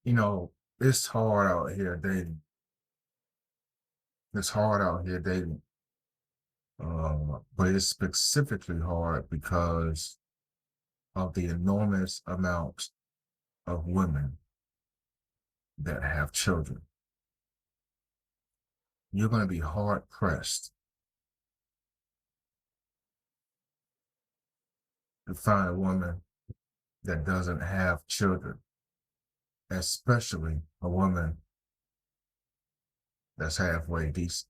you know, it's hard out here dating. It's hard out here dating. But it's specifically hard because of the enormous amount of women that have children. You're going to be hard pressed to find a woman that doesn't have children, especially a woman that's halfway decent.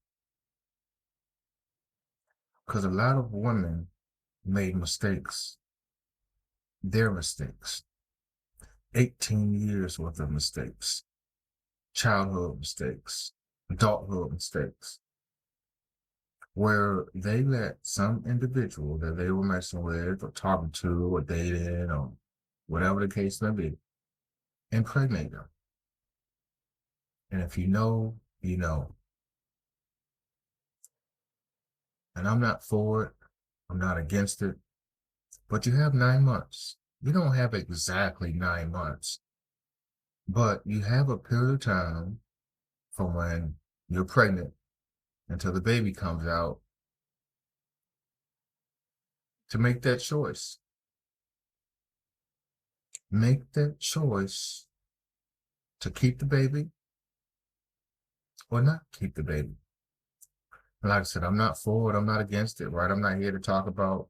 Because a lot of women made mistakes, their mistakes, 18 years worth of mistakes, childhood mistakes, adulthood mistakes, where they let some individual that they were messing with or talking to or dating or whatever the case may be, impregnate them. And if you know, you know. And I'm not for it. I'm not against it. But you have 9 months. You don't have exactly 9 months, but you have a period of time from when you're pregnant until the baby comes out to make that choice. Make that choice to keep the baby or not keep the baby. Like I said, I'm not for it. I'm not against it, right? I'm not here to talk about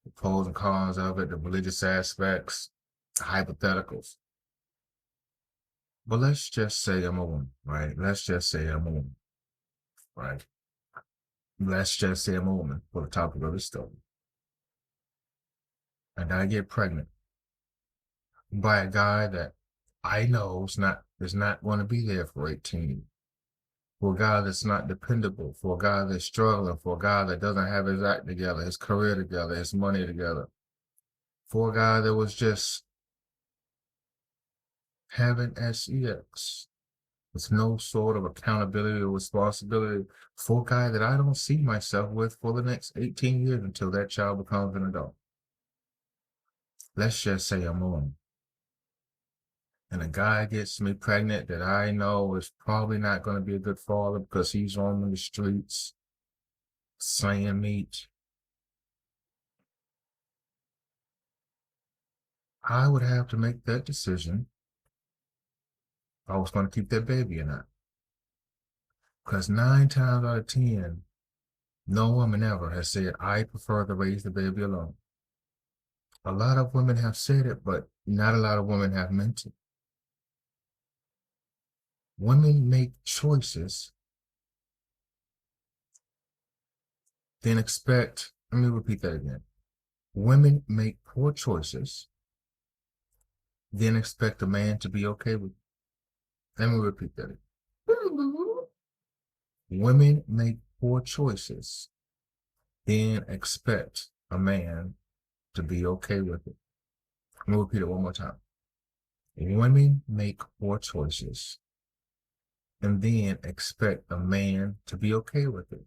the pros and cons of it, the religious aspects, hypotheticals. But let's just say I'm a woman, right? Let's just say I'm a woman, right? Let's just say I'm a woman for the topic of the story. And I get pregnant by a guy that I know is not going to be there for 18. For a guy that's not dependable, for a guy that's struggling, for a guy that doesn't have his act together, his career together, his money together, for a guy that was just having sex with no sort of accountability or responsibility, for a guy that I don't see myself with for the next 18 years until that child becomes an adult. Let's just say I'm on. And a guy gets me pregnant that I know is probably not going to be a good father because he's roaming the streets, slaying meat. I would have to make that decision if I was going to keep that baby or not. Because 9 times out of 10, no woman ever has said, I prefer to raise the baby alone. A lot of women have said it, but not a lot of women have meant it. Women make choices, then expect, let me repeat that again. Women make poor choices, then expect a man to be okay with it. Let me repeat that again. Women make poor choices, then expect a man to be okay with it. Let me repeat it one more time. Women make poor choices and then expect a man to be okay with it.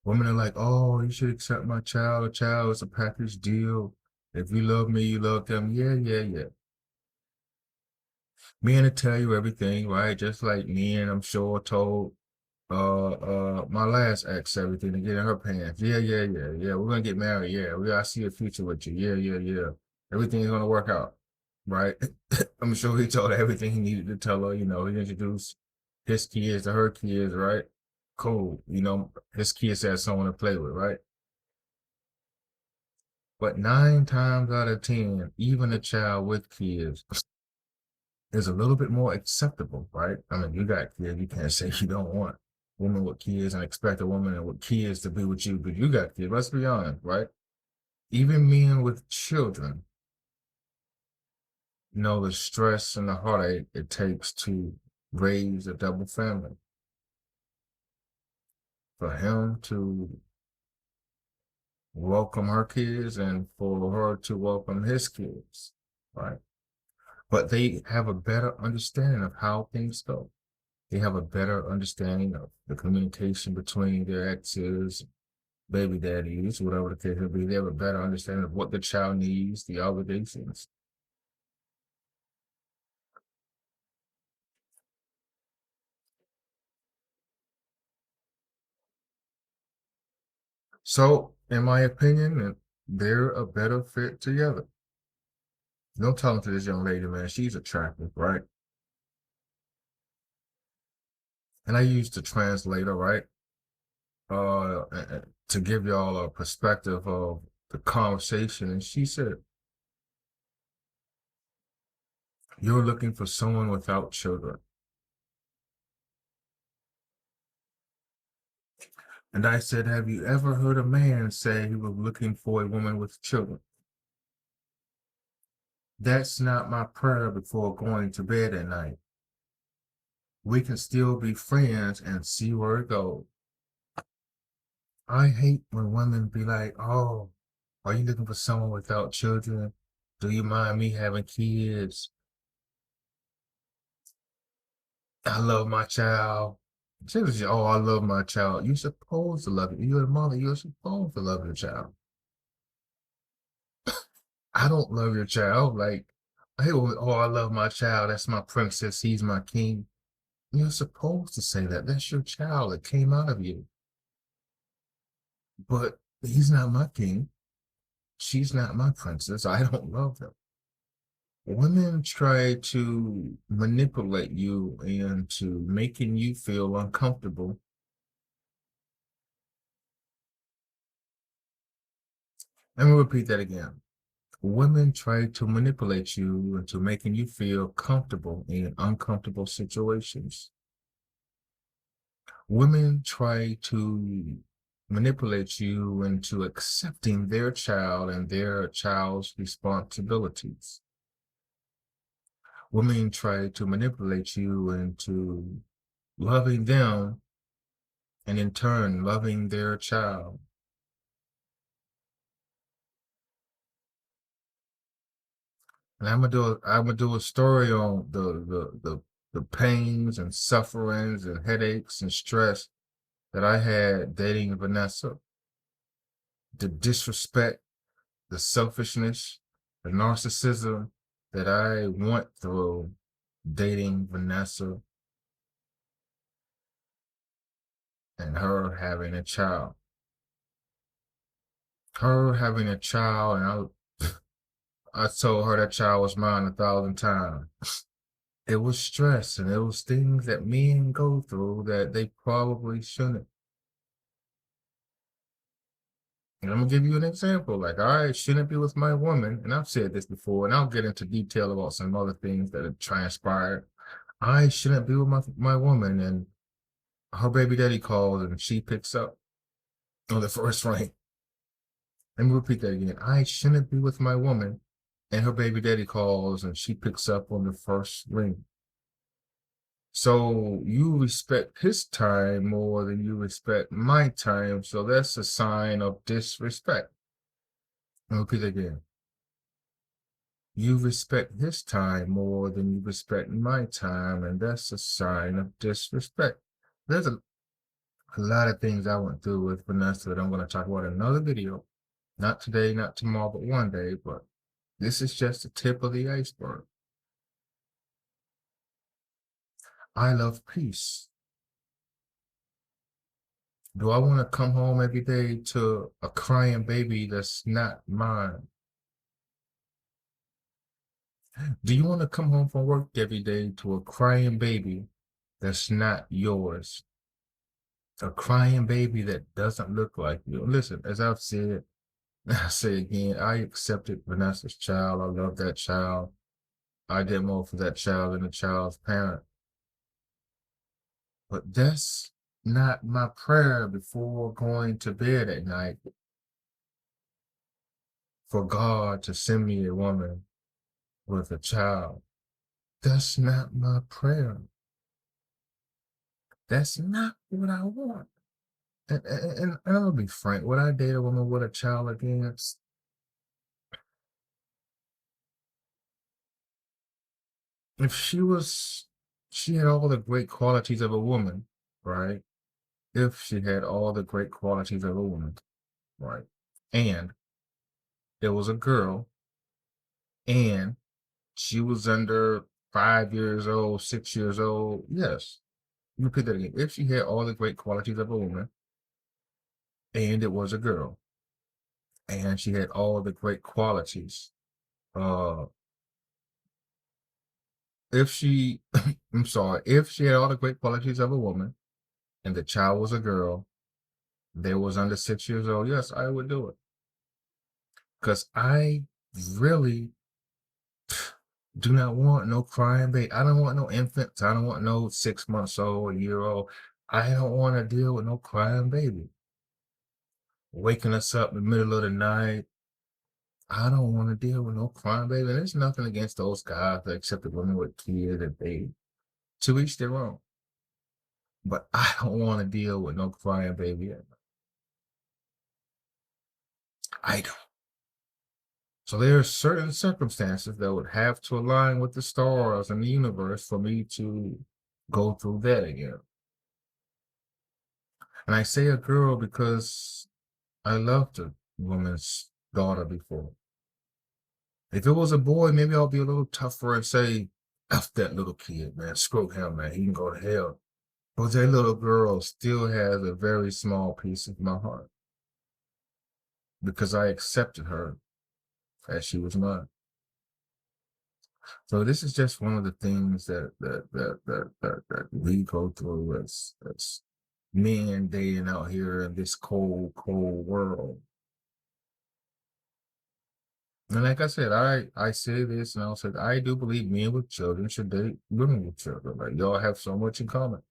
Women are like, oh, you should accept my child. A child is a package deal. If you love me, you love them. Yeah, yeah, yeah. Men will tell you everything, right? Just like men, I'm sure, told my last ex everything to get in her pants. Yeah, yeah, yeah, yeah. We're gonna get married. Yeah, I see a future with you. Yeah, yeah, yeah. Everything's gonna work out, right? I'm sure he told her everything he needed to tell her. You know, he introduced his kids to her kids, right? Cool. You know, his kids had someone to play with, right? But 9 times out of 10, even a child with kids is a little bit more acceptable, right? I mean, you got kids, you can't say you don't want women with kids and expect a woman with kids to be with you, but you got kids. Let's be honest, right? Even men with children know the stress and the heartache it takes to raise a double family. For him to welcome her kids and for her to welcome his kids, right? But they have a better understanding of how things go. They have a better understanding of the communication between their exes, baby daddies, whatever the case may be. They have a better understanding of what the child needs, the obligations. So, in my opinion, they're a better fit together. No talking to this young lady, man. She's attractive, right? And I used the translator, right? To give y'all a perspective of the conversation. And she said, "You're looking for someone without children." And I said, "Have you ever heard a man say he was looking for a woman with children?" That's not my prayer before going to bed at night. We can still be friends and see where it goes. I hate when women be like, "Oh, are you looking for someone without children? Do you mind me having kids? I love my child." Seriously, oh, I love my child. You're supposed to love it. You're a mother. You're supposed to love your child. I don't love your child. Like, hey, oh, I love my child. That's my princess. He's my king. You're supposed to say that. That's your child. It came out of you. But he's not my king. She's not my princess. I don't love them. Women try to manipulate you into making you feel uncomfortable. Let me repeat that again. Women try to manipulate you into making you feel comfortable in uncomfortable situations. Women try to manipulate you into accepting their child and their child's responsibilities. Women try to manipulate you into loving them and in turn loving their child. And I'm gonna do a story on the pains and sufferings and headaches and stress that I had dating Vanessa. The disrespect, the selfishness, the narcissism that I went through dating Vanessa and her having a child. Her having a child, and I told her that child was mine 1,000 times. It was stress and it was things that men go through that they probably shouldn't. And I'm gonna give you an example. Like, I shouldn't be with my woman, and I've said this before, and I'll get into detail about some other things that have transpired. I shouldn't be with my woman, and her baby daddy calls and she picks up on the first ring. Let me repeat that again. I shouldn't be with my woman, and her baby daddy calls and she picks up on the first ring. So you respect his time more than you respect my time. So that's a sign of disrespect. Let me repeat that again. You respect his time more than you respect my time, and that's a sign of disrespect. There's a lot of things I went through with Vanessa that I'm going to talk about in another video. Not today, not tomorrow, but one day. But this is just the tip of the iceberg. I love peace. Do I want to come home every day to a crying baby that's not mine? Do you want to come home from work every day to a crying baby that's not yours? A crying baby that doesn't look like you. Listen, as I've said, I say again, I accepted Vanessa's child. I love that child. I did more for that child than the child's parent. But that's not my prayer before going to bed at night, for God to send me a woman with a child. That's not my prayer. That's not what I want. And I'm gonna be frank. Would I date a woman with a child again? If she had all the great qualities of a woman, right? If she had all the great qualities of a woman, right? And there was a girl, and she was under 5 years old, 6 years old. Yes, repeat that again. If she had all the great qualities of a woman, and it was a girl, and she had all the great qualities. Uh, if she, I'm sorry, if she had all the great qualities of a woman, and the child was a girl, they was under 6 years old, yes, I would do it, because I really do not want no crying baby. I don't want no infants. I don't want no 6 months old, a year old. I don't want to deal with no crying baby waking us up in the middle of the night. I don't want to deal with no crying baby. And there's nothing against those guys that accept the women with kids and they to each their own. But I don't want to deal with no crying baby. I don't. So there are certain circumstances that would have to align with the stars and the universe for me to go through that again. And I say a girl because I loved a woman's daughter before. If it was a boy, maybe I'll be a little tougher and say, F that little kid, man. Screw him, man. He can go to hell. But that little girl still has a very small piece of my heart because I accepted her as she was mine. So this is just one of the things that we go through as men dating out here in this cold, cold world. And like I said, I say this and I'll say I do believe men with children should date women with children. Like y'all have so much in common.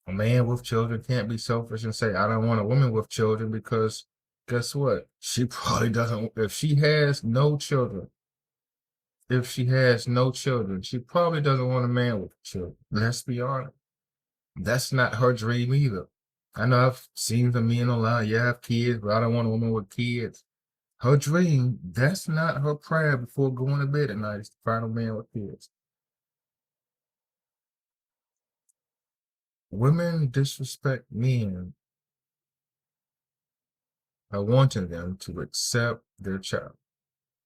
A man with children can't be selfish and say, I don't want a woman with children because guess what? She probably doesn't if she has no children, she probably doesn't want a man with children. Let's be honest. That's not her dream either. I know I've seen the men online, yeah, I have kids, but I don't want a woman with kids. Her dream, that's not her prayer before going to bed at night, is to find a man with kids. Women disrespect men by wanting them to accept their child.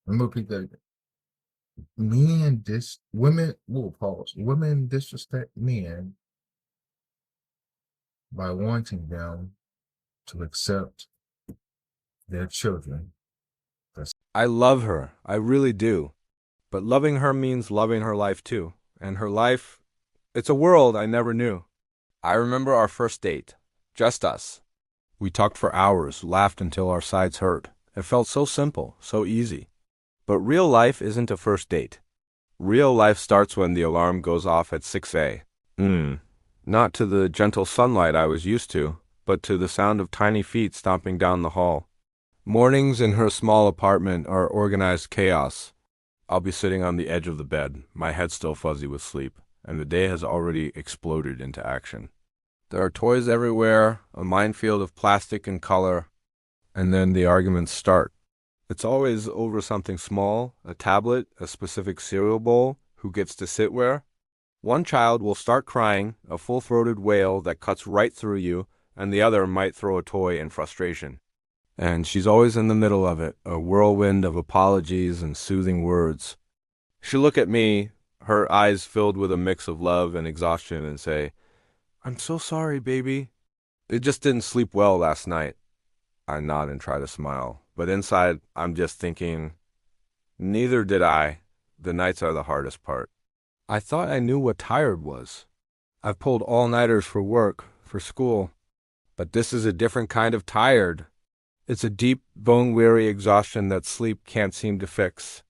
Let me repeat that again. Women disrespect men by wanting them to accept their children. I love her. I really do. But loving her means loving her life too. And her life, it's a world I never knew. I remember our first date. Just us. We talked for hours, laughed until our sides hurt. It felt so simple, so easy. But real life isn't a first date. Real life starts when the alarm goes off at 6 a.m. Not to the gentle sunlight I was used to, but to the sound of tiny feet stomping down the hall. Mornings in her small apartment are organized chaos. I'll be sitting on the edge of the bed, my head still fuzzy with sleep, and the day has already exploded into action. There are toys everywhere, a minefield of plastic and color, and then the arguments start. It's always over something small, a tablet, a specific cereal bowl, who gets to sit where. One child will start crying, a full-throated wail that cuts right through you, and the other might throw a toy in frustration. And she's always in the middle of it, a whirlwind of apologies and soothing words. She'll look at me, her eyes filled with a mix of love and exhaustion, and say, "I'm so sorry, baby. It just didn't sleep well last night." I nod and try to smile, but inside I'm just thinking, neither did I. The nights are the hardest part. I thought I knew what tired was. I've pulled all-nighters for work, for school, but this is a different kind of tired. It's a deep, bone-weary exhaustion that sleep can't seem to fix.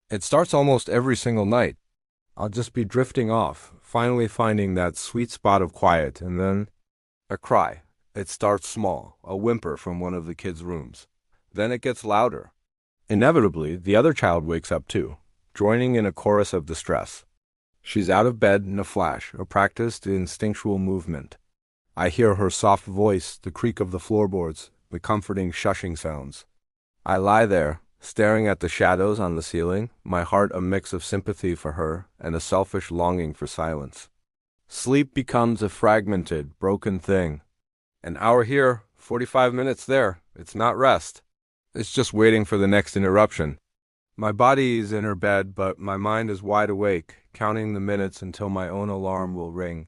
It starts almost every single night. I'll just be drifting off, finally finding that sweet spot of quiet, and then a cry. It starts small, a whimper from one of the kids' rooms. Then it gets louder. Inevitably, the other child wakes up too, joining in a chorus of distress. She's out of bed in a flash, a practiced instinctual movement. I hear her soft voice, the creak of the floorboards, the comforting shushing sounds. I lie there, staring at the shadows on the ceiling, my heart a mix of sympathy for her and a selfish longing for silence. Sleep becomes a fragmented, broken thing. An hour here, 45 minutes there. It's not rest. It's just waiting for the next interruption. My body is in her bed, but my mind is wide awake, counting the minutes until my own alarm will ring.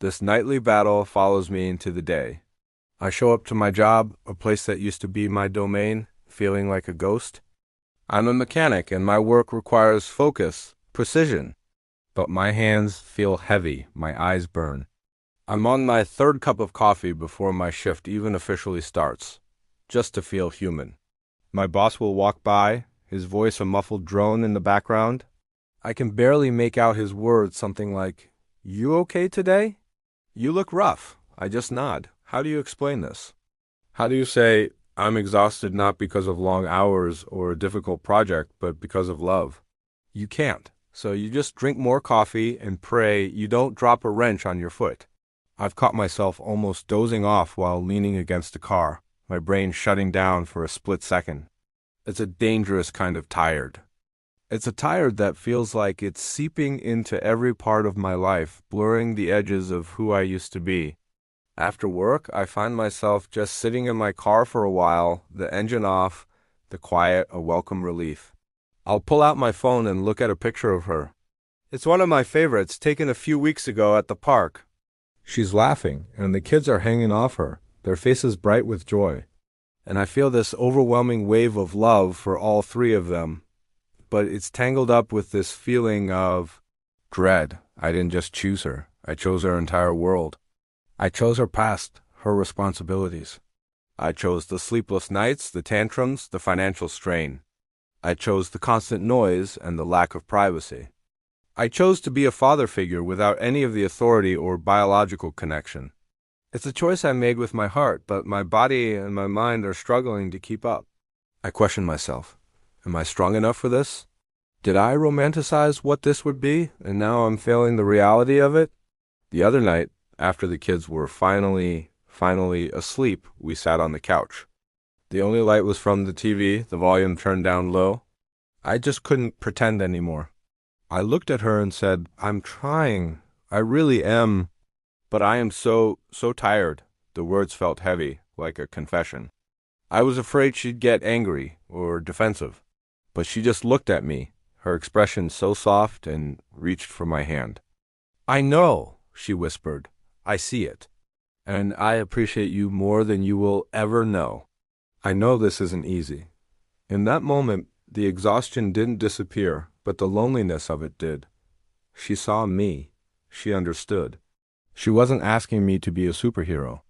This nightly battle follows me into the day. I show up to my job, a place that used to be my domain, feeling like a ghost. I'm a mechanic and my work requires focus, precision, but my hands feel heavy, my eyes burn. I'm on my third cup of coffee before my shift even officially starts, just to feel human. My boss will walk by, his voice a muffled drone in the background. I can barely make out his words, something like, "You okay today? You look rough." I just nod. How do you explain this? How do you say, "I'm exhausted not because of long hours or a difficult project, but because of love"? You can't. So you just drink more coffee and pray you don't drop a wrench on your foot. I've caught myself almost dozing off while leaning against a car, my brain shutting down for a split second. It's a dangerous kind of tired. It's a tired that feels like it's seeping into every part of my life, blurring the edges of who I used to be. After work, I find myself just sitting in my car for a while, the engine off, the quiet a welcome relief. I'll pull out my phone and look at a picture of her. It's one of my favorites, taken a few weeks ago at the park. She's laughing, and the kids are hanging off her, their faces bright with joy. And I feel this overwhelming wave of love for all three of them. But it's tangled up with this feeling of dread. I didn't just choose her. I chose her entire world. I chose her past, her responsibilities. I chose the sleepless nights, the tantrums, the financial strain. I chose the constant noise and the lack of privacy. I chose to be a father figure without any of the authority or biological connection. It's a choice I made with my heart, but my body and my mind are struggling to keep up. I question myself. Am I strong enough for this? Did I romanticize what this would be, and now I'm failing the reality of it? The other night, after the kids were finally asleep, we sat on the couch. The only light was from the TV, the volume turned down low. I just couldn't pretend anymore. I looked at her and said, "I'm trying. I really am. But I am so tired." The words felt heavy, like a confession. I was afraid she'd get angry or defensive. But she just looked at me, her expression so soft, and reached for my hand. "I know," she whispered. "I see it. And I appreciate you more than you will ever know. I know this isn't easy." In that moment, the exhaustion didn't disappear, but the loneliness of it did. She saw me. She understood. She wasn't asking me to be a superhero.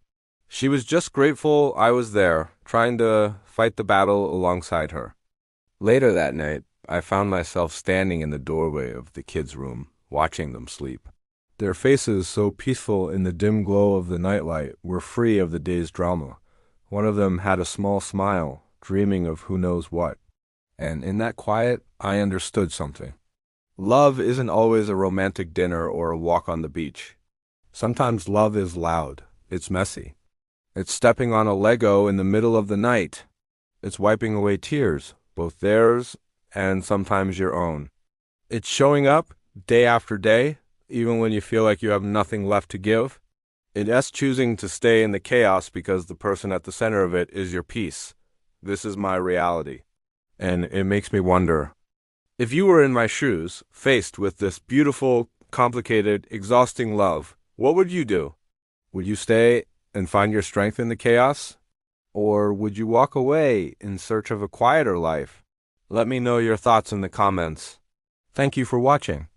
She was just grateful I was there, trying to fight the battle alongside her. Later that night, I found myself standing in the doorway of the kids' room, watching them sleep. Their faces, so peaceful in the dim glow of the nightlight, were free of the day's drama. One of them had a small smile, dreaming of who knows what. And in that quiet, I understood something. Love isn't always a romantic dinner or a walk on the beach. Sometimes love is loud. It's messy. It's stepping on a Lego in the middle of the night. It's wiping away tears, both theirs and sometimes your own. It's showing up day after day, even when you feel like you have nothing left to give. It's choosing to stay in the chaos because the person at the center of it is your peace. This is my reality. And it makes me wonder, if you were in my shoes, faced with this beautiful, complicated, exhausting love, what would you do? Would you stay and find your strength in the chaos? Or would you walk away in search of a quieter life? Let me know your thoughts in the comments. Thank you for watching.